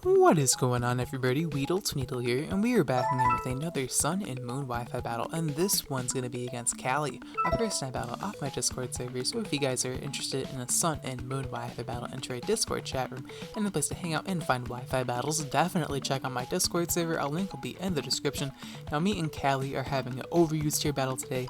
What is going on, everybody? WeedleTwineedle here, and we are back again with another Sun and Moon Wi-Fi battle, and this one's going to be against Callie, a person I battle off my Discord server. So if you guys are interested in a Sun and Moon Wi-Fi battle, enter a Discord chat room and a place to hang out and find Wi-Fi battles, definitely check out my Discord server. A link will be in the description. Now, me and Callie are having an overused tier battle today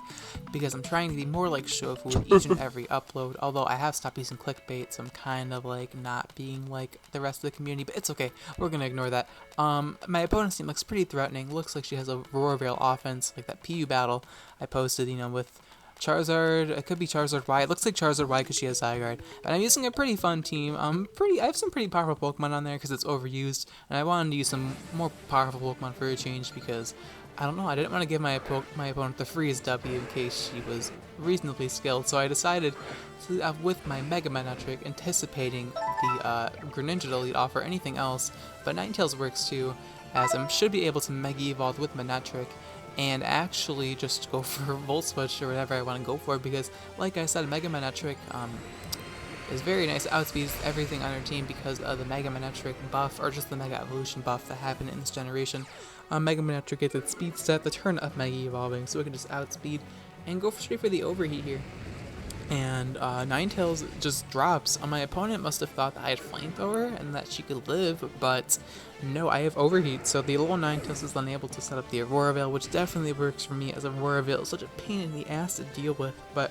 because I'm trying to be more like Shofu with each and every upload, although I have stopped using clickbait, so I'm kind of like not being like the rest of the community, but it's okay. We're gonna ignore that. My opponent's team looks pretty threatening. Looks like she has a Roar offense, like that PU battle I posted, with Charizard. It could be Charizard Y. It looks like Charizard Y because she has Zygarde. And I'm using a pretty fun team. I have some pretty powerful Pokemon on there because it's overused, and I wanted to use some more powerful Pokemon for a change because I don't know. I didn't want to give my opponent the freeze W in case she was reasonably skilled. So I decided to, with my Mega Manectric, anticipating the Greninja to lead off or anything else, but Ninetales works too, as I should be able to Mega Evolve with Manectric and actually just go for Volt Switch or whatever I want to go for, because like I said, Mega Manectric is very nice. It outspeeds everything on our team because of the Mega Manectric buff, or just the Mega Evolution buff that happened in this generation. Mega Manectric gets its speed set, the turn of Mega Evolving, so it can just outspeed and go straight for the overheat here. And Ninetales just drops. My opponent must have thought that I had Flamethrower and that she could live, but no, I have Overheat, so the little Ninetales is unable to set up the Aurora Veil, which definitely works for me, as Aurora Veil is such a pain in the ass to deal with. But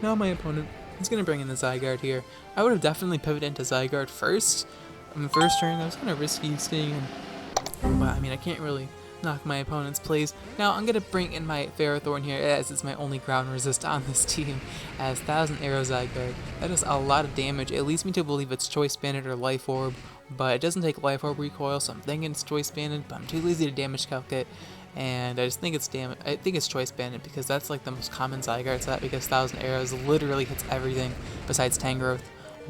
now my opponent is going to bring in the Zygarde here. I would have definitely pivoted into Zygarde first. On the first turn, that was kind of risky staying in, but I mean, I can't really knock my opponent's plays. Now I'm gonna bring in my Ferrothorn here, as it's my only ground resist on this team, as 1000 Arrow Zygarde. That is a lot of damage. It leads me to believe it's Choice Banded or Life Orb, but it doesn't take Life Orb recoil, so I'm thinking it's Choice Banded, but I'm too lazy to damage calc it, and I just think it's Choice Banded because that's like the most common Zygarde set, because 1000 Arrows literally hits everything besides Tangrowth.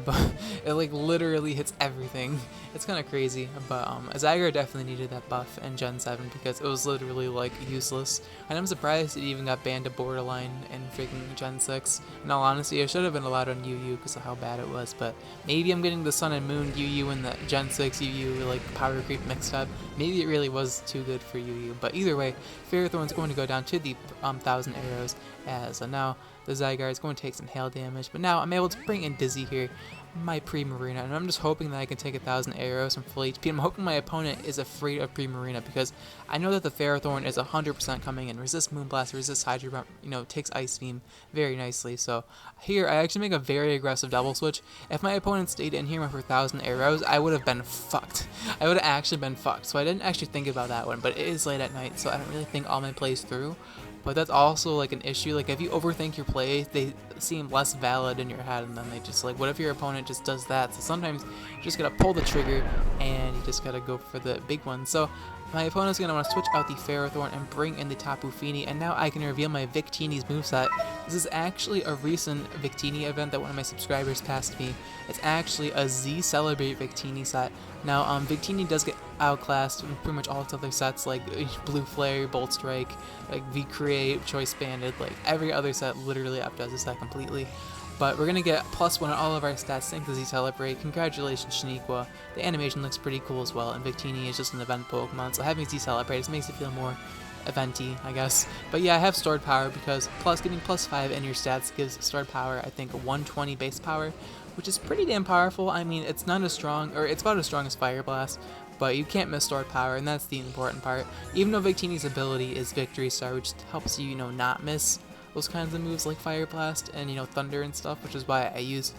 But it like literally hits everything. It's kind of crazy, but Zygarde definitely needed that buff in Gen 7 because it was literally like useless, and I'm surprised it even got banned to Borderline in freaking Gen 6. In all honesty, it should have been allowed on UU because of how bad it was, but maybe I'm getting the Sun and Moon UU and the Gen 6 UU like power creep mixed up. Maybe it really was too good for UU, but either way, Ferrothorn's going to go down to the 1000 Arrows, as now the Zygarde is going to take some hail damage, but now I'm able to bring in Dizzy here, my Primarina, and I'm just hoping that I can take 1000 Arrows from full HP. I'm hoping my opponent is afraid of Primarina because I know that the Ferrothorn is 100% coming in. Resist Moonblast, resist Hydro Bump, takes Ice Beam very nicely. So here, I actually make a very aggressive double switch. If my opponent stayed in here with 1000 Arrows, I would have been fucked. I would have actually been fucked. So I didn't actually think about that one, but it is late at night, so I don't really think all my plays through. But that's also like an issue. Like if you overthink your plays, they seem less valid in your head, and then they just like, what if your opponent just does that? So sometimes you just gotta pull the trigger and you just gotta go for the big one. So my opponent's gonna want to switch out the Ferrothorn and bring in the Tapu Fini, and now I can reveal my Victini's moveset. This is actually a recent Victini event that one of my subscribers passed me. It's actually a Z Celebrate Victini set. Now, Victini does get outclassed in pretty much all its other sets, like Blue Flare, Bolt Strike, like V-Create, Choice Banded, like every other set literally outdoes this set completely. But we're gonna get +1 on all of our stats thanks to Z Celebrate. Congratulations, Shaniqua. The animation looks pretty cool as well, and Victini is just an event Pokemon, so having Z Celebrate just makes it feel more eventy, I guess. But yeah, I have stored power because getting +5 in your stats gives stored power, I think, 120 base power, which is pretty damn powerful. I mean, it's not as strong, or it's about as strong as Fire Blast, but you can't miss stored power, and that's the important part. Even though Victini's ability is Victory Star, which helps you, not miss those kinds of moves like Fire Blast and Thunder and stuff, which is why I use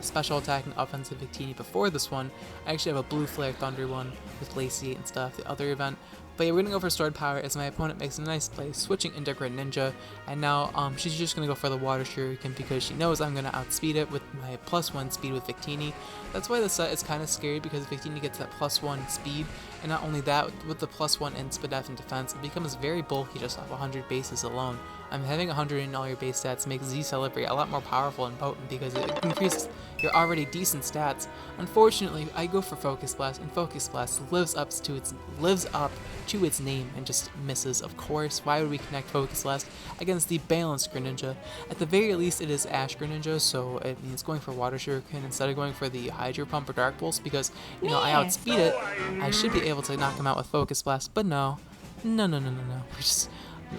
special attack and offensive Victini before this one. I actually have a Blue Flare Thunder one with Glaciate and stuff, the other event. But yeah, we're gonna go for stored power as my opponent makes a nice play, switching into Greninja, and now she's just gonna go for the Water Shuriken because she knows I'm gonna outspeed it with my +1 speed with Victini. That's why the set is kind of scary, because Victini gets that +1 speed, and not only that, with the +1 in Spadef and defense, it becomes very bulky just off 100 bases alone. Having 100 in all your base stats makes Z Celebrate a lot more powerful and potent because it increases your already decent stats. Unfortunately, I go for Focus Blast, and Focus Blast lives up to its name and just misses. Of course, why would we connect Focus Blast against the balanced Greninja? At the very least, it is Ash-Greninja, so it means going for Water Shuriken instead of going for the Hydro Pump or Dark Pulse because, you know, I outspeed it. I should be able to knock him out with Focus Blast, but no. No. We just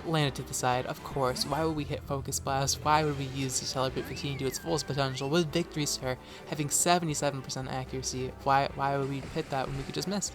landed to the side. Of course, why would we hit Focus Blast? Why would we use the Celebrate Victini to its fullest potential with Victory Star having 77% accuracy? Why would we hit that when we could just miss?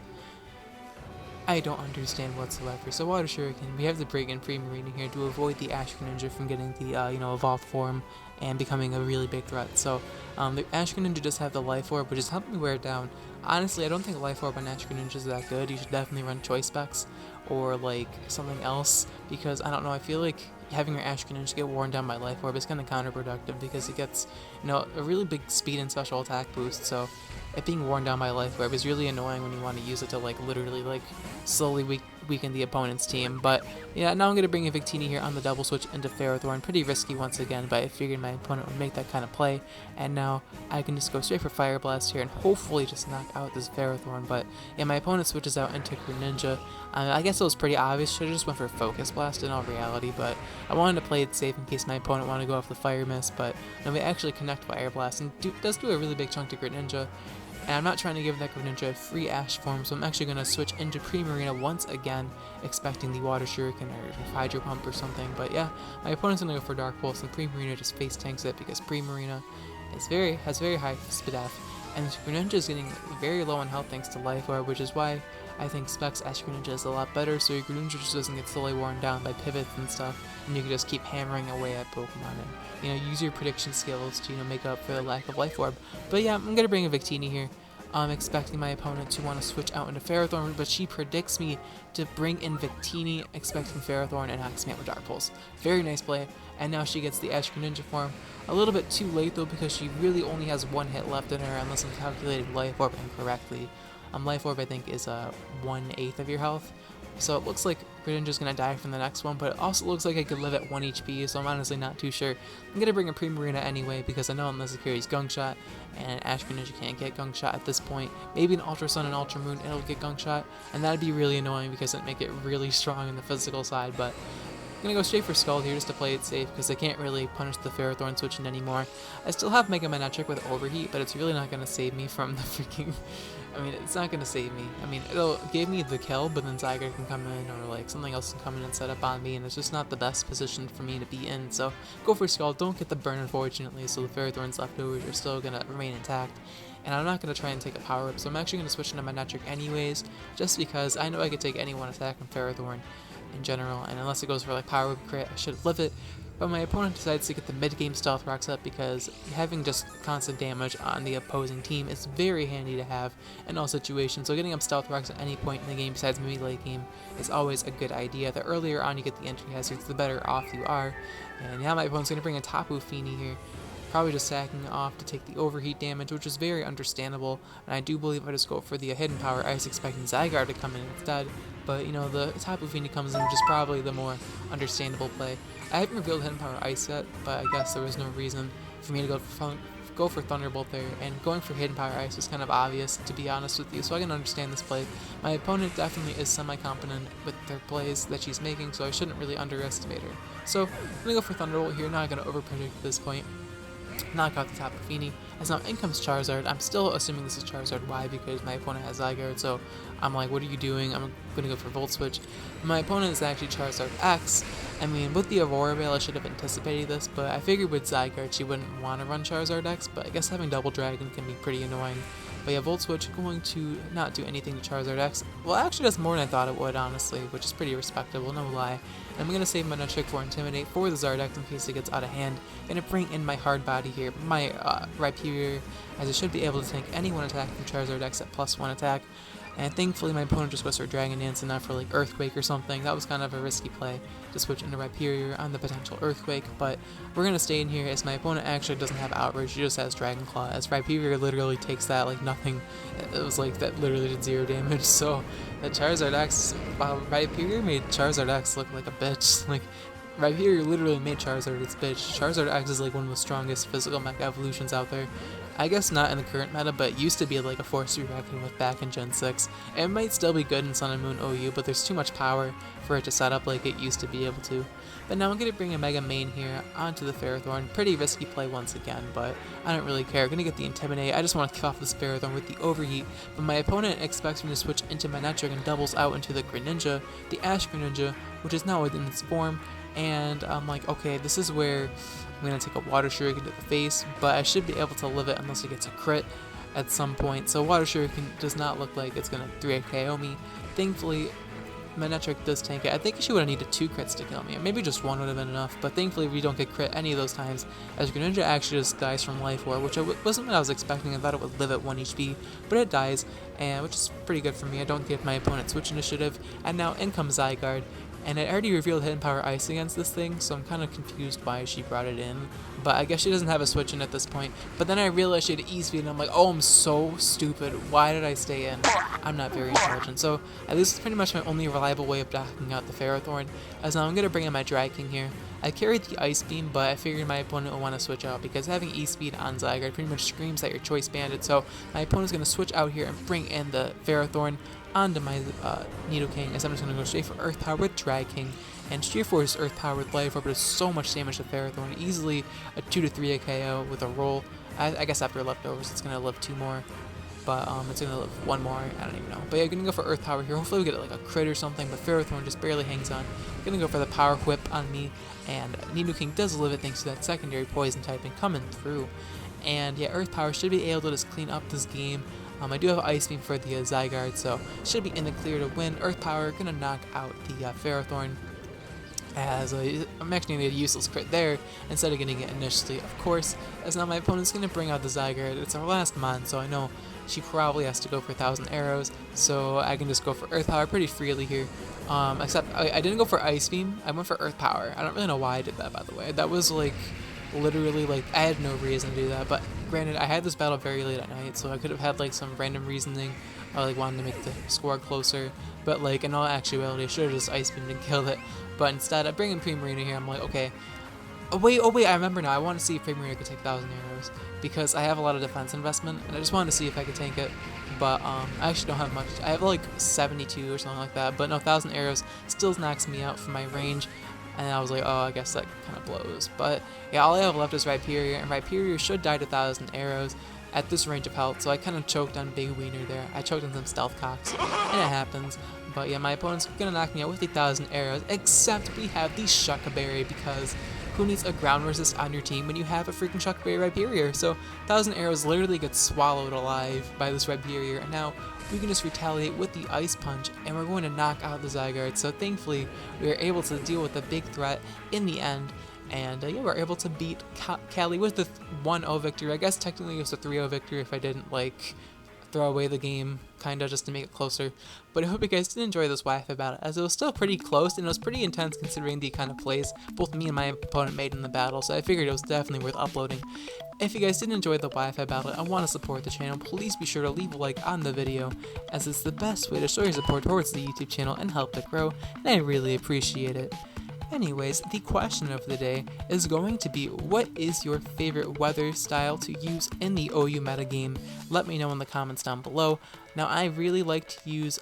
I don't understand whatsoever. So Water Shuriken, we have to bring in Pre-Marina here to avoid the Ash-Greninja from getting the evolved form and becoming a really big threat. So the Ash-Greninja does have the Life Orb, which is helping me wear it down. Honestly, I don't think Life Orb on Ash-Greninja is that good. You should definitely run Choice Specs or like something else because I don't know. I feel like having your Ash-Greninja get worn down by Life Orb is kind of counterproductive because it gets a really big speed and special attack boost. So it being worn down by Life Orb is really annoying when you want to use it to like literally like slowly weaken the opponent's team. But yeah, now I'm going to bring in Victini here on the double switch into Ferrothorn. Pretty risky once again, but I figured my opponent would make that kind of play. And now I can just go straight for Fire Blast here and hopefully just knock out this Ferrothorn. But yeah, my opponent switches out into Greninja. I guess it was pretty obvious. Should have just went for Focus Blast in all reality, but I wanted to play it safe in case my opponent wanted to go off the Fire Mist. But no, we actually connect Fire Blast and does do a really big chunk to Greninja. And I'm not trying to give that Greninja a free Ash form, so I'm actually going to switch into Pre-Marina once again, expecting the Water Shuriken or Hydro Pump or something. But yeah, my opponent's going to go for Dark Pulse, and Pre-Marina just face tanks it because Pre-Marina has very high SPDF, and Greninja is getting very low on health thanks to Life Orb, which is why I think Specs Ash-Greninja is a lot better, so your Greninja just doesn't get slowly worn down by pivots and stuff, and you can just keep hammering away at Pokemon and use your prediction skills to make up for the lack of Life Orb. But yeah, I'm gonna bring a Victini here. I'm expecting my opponent to want to switch out into Ferrothorn, but she predicts me to bring in Victini, expecting Ferrothorn, and knocks me out with Dark Pulse. Very nice play, and now she gets the Ash-Greninja form. A little bit too late though because she really only has one hit left in her unless I'm calculating Life Orb incorrectly. Life Orb I think is 1/8 of your health. So it looks like Greninja's going to die from the next one, but it also looks like I could live at 1 HP, so I'm honestly not too sure. I'm going to bring a Pre-Marina anyway, because I know unless it carries Gunk Shot, and Ash-Greninja can't get Gunk Shot at this point. Maybe an Ultra Sun and Ultra Moon, it'll get Gunk Shot, and that'd be really annoying because it'd make it really strong in the physical side, but I'm going to go straight for Scald here just to play it safe, because I can't really punish the Ferrothorn switching anymore. I still have Mega Manectric with Overheat, but it's really not going to save me from the freaking... it's not going to save me. It'll give me the kill, but then Zygarde can come in, or like something else can come in and set up on me, and it's just not the best position for me to be in. So go for Scald, don't get the burn unfortunately, so the Ferrothorn's leftovers are still going to remain intact. And I'm not going to try and take a power up, so I'm actually going to switch into my Manectric anyways, just because I know I could take any one attack from Ferrothorn in general, and unless it goes for like power up crit, I should live it. But my opponent decides to get the mid-game Stealth Rocks up because having just constant damage on the opposing team is very handy to have in all situations. So getting up Stealth Rocks at any point in the game besides maybe late game is always a good idea. The earlier on you get the entry hazards, the better off you are. And now my opponent's going to bring a Tapu Fini here. Probably just sacking it off to take the overheat damage, which is very understandable. And I do believe I just go for the Hidden Power Ice, expecting Zygarde to come in instead. But, the Tapu Fini comes in, which is probably the more understandable play. I haven't revealed Hidden Power Ice yet, but I guess there was no reason for me to go for Thunderbolt there. And going for Hidden Power Ice was kind of obvious, to be honest with you, so I can understand this play. My opponent definitely is semi-competent with their plays that she's making, so I shouldn't really underestimate her. So, I'm going to go for Thunderbolt here, not going to overpredict at this point. Knock out the Tapu Fini. As now in comes Charizard. I'm still assuming this is Charizard Y because my opponent has Zygarde, so I'm like, what are you doing? I'm going to go for Volt Switch. My opponent is actually Charizard X. With the Aurora Veil I should have anticipated this, but I figured with Zygarde she wouldn't want to run Charizard X, but I guess having Double Dragon can be pretty annoying. But yeah, Volt Switch going to not do anything to Charizard X. Well, it actually does more than I thought it would, honestly, which is pretty respectable, no lie. And I'm going to save my Manectric for Intimidate for the Zardex in case it gets out of hand. I'm going to bring in my Hard Body here, my Rhyperior, as it should be able to tank any one attack from Charizard X at +1 attack. And thankfully my opponent just goes for Dragon Dance and not for like Earthquake or something. That was kind of a risky play to switch into Rhyperior on the potential Earthquake, but we're going to stay in here as my opponent actually doesn't have Outrage, she just has Dragon Claw, as Rhyperior literally takes that like nothing. It was like that literally did 0 damage, so the Charizard X, wow, Rhyperior made Charizard X look like a bitch. Like, Rhyperior literally made Charizard its bitch. Charizard acts as like one of the strongest physical mech evolutions out there. I guess not in the current meta, but it used to be like a force to be reckoned with back in Gen 6. It might still be good in Sun and Moon OU, but there's too much power for it to set up like it used to be able to. But now I'm going to bring a Mega Main here onto the Ferrothorn. Pretty risky play once again, but I don't really care. I'm going to get the Intimidate. I just want to kick off this Ferrothorn with the Overheat, but my opponent expects me to switch into my Manectric and doubles out into the Greninja, the Ash-Greninja, which is now within its form. And I'm like, okay, this is where I'm going to take a Water Shuriken to the face, but I should be able to live it unless it gets a crit at some point. So Water Shuriken does not look like it's going to 3-hit KO me. Thankfully, Manectric does tank it. I think she would have needed 2 crits to kill me, or maybe just 1 would have been enough, but thankfully we don't get crit any of those times, as Greninja actually just dies from Life Orb, which wasn't what I was expecting. I thought it would live at 1 HP, but it dies, and which is pretty good for me. I don't give my opponent Switch Initiative, and now in comes Zygarde. And it already revealed Hidden Power Ice against this thing, so I'm kind of confused why she brought it in. But I guess she doesn't have a switch in at this point. But then I realized she had E-Speed, and I'm like, oh, I'm so stupid. Why did I stay in? I'm not very intelligent. So at least it's pretty much my only reliable way of blocking out the Ferrothorn. As now I'm going to bring in my Dry King here. I carried the Ice Beam, but I figured my opponent would want to switch out, because having E-Speed on Zygarde pretty much screams that you're Choice Banded. So my opponent's going to switch out here and bring in the Ferrothorn onto my Nidoking, as I'm just going to go straight for Earth Power with Dry King, and Sheer Force Earth Power with Life Orb, but it's so much damage to Ferrothorn, easily a 2 to 3 KO with a roll. I guess after leftovers it's going to live 2 more, but it's going to live 1 more, I don't even know. But yeah, going to go for Earth Power here, hopefully we get like a crit or something, but Ferrothorn just barely hangs on. Going to go for the Power Whip on me, and Nidoking does live it thanks to that secondary poison typing coming through. And yeah, Earth Power should be able to just clean up this game. I do have Ice Beam for the Zygarde, so should be in the clear to win. Earth Power gonna knock out the Ferrothorn, as I'm actually gonna get a useless crit there instead of getting it initially, of course, as now my opponent's gonna bring out the Zygarde. It's our last mon, so I know she probably has to go for 1,000 arrows, so I can just go for Earth Power pretty freely here. Except I didn't go for Ice Beam, I went for Earth Power. I don't really know why I did that, by the way. That was like literally, like, I had no reason to do that, but granted, I had this battle very late at night, so I could have had like some random reasoning, or like wanted to make the score closer, but like in all actuality I should have just Ice Beamed and killed it. But instead I bring in Primarina here. I'm like, okay, oh wait, I remember now. I want to see if Primarina could take 1,000 arrows, because I have a lot of defense investment, and I just wanted to see if I could tank it. But I actually don't have much. I have like 72 or something like that, but no, 1,000 arrows still knocks me out from my range. And I was like, oh, I guess that kind of blows. But yeah, all I have left is Rhyperior, and Rhyperior should die to 1,000 arrows at this range of health, so I kind of choked on Big Wiener there. I choked on some Stealth Cocks, and it happens. But yeah, my opponent's gonna knock me out with 1,000 arrows, except we have the Shuck Berry, because who needs a ground resist on your team when you have a freaking Shuck Berry Rhyperior? So 1,000 arrows literally get swallowed alive by this Rhyperior, and now we can just retaliate with the Ice Punch, and we're going to knock out the Zygarde. So thankfully, we were able to deal with the big threat in the end, and yeah, we're able to beat Callie with the 1-0 victory. I guess technically it was a 3-0 victory if I didn't like throw away the game, kinda, just to make it closer. But I hope you guys did enjoy this Wi-Fi battle, as it was still pretty close, and it was pretty intense considering the kind of plays both me and my opponent made in the battle, so I figured it was definitely worth uploading. If you guys did enjoy the Wi-Fi battle and want to support the channel, please be sure to leave a like on the video, as it's the best way to show your support towards the YouTube channel and help it grow, and I really appreciate it. Anyways, the question of the day is going to be, what is your favorite weather style to use in the OU metagame? Let me know in the comments down below. Now, I really like to use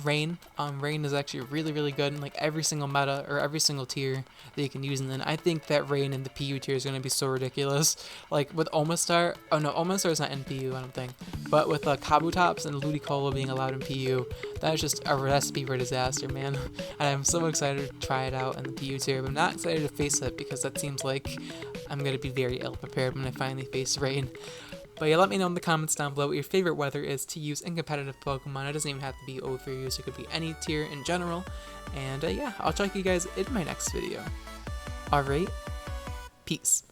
Rain. Rain is actually really good in like every single meta or every single tier that you can use, and then I think that Rain in the PU tier is going to be so ridiculous. Like with Omastar, oh no, Omastar is not in PU, I don't think, but with Kabutops and Ludicolo being allowed in PU, that is just a recipe for disaster, man. And I'm so excited to try it out in the PU tier, but I'm not excited to face it because that seems like I'm going to be very ill prepared when I finally face Rain. But yeah, let me know in the comments down below what your favorite weather is to use in competitive Pokemon. It doesn't even have to be O3 it could be any tier in general. And yeah, I'll talk to you guys in my next video. Alright, peace.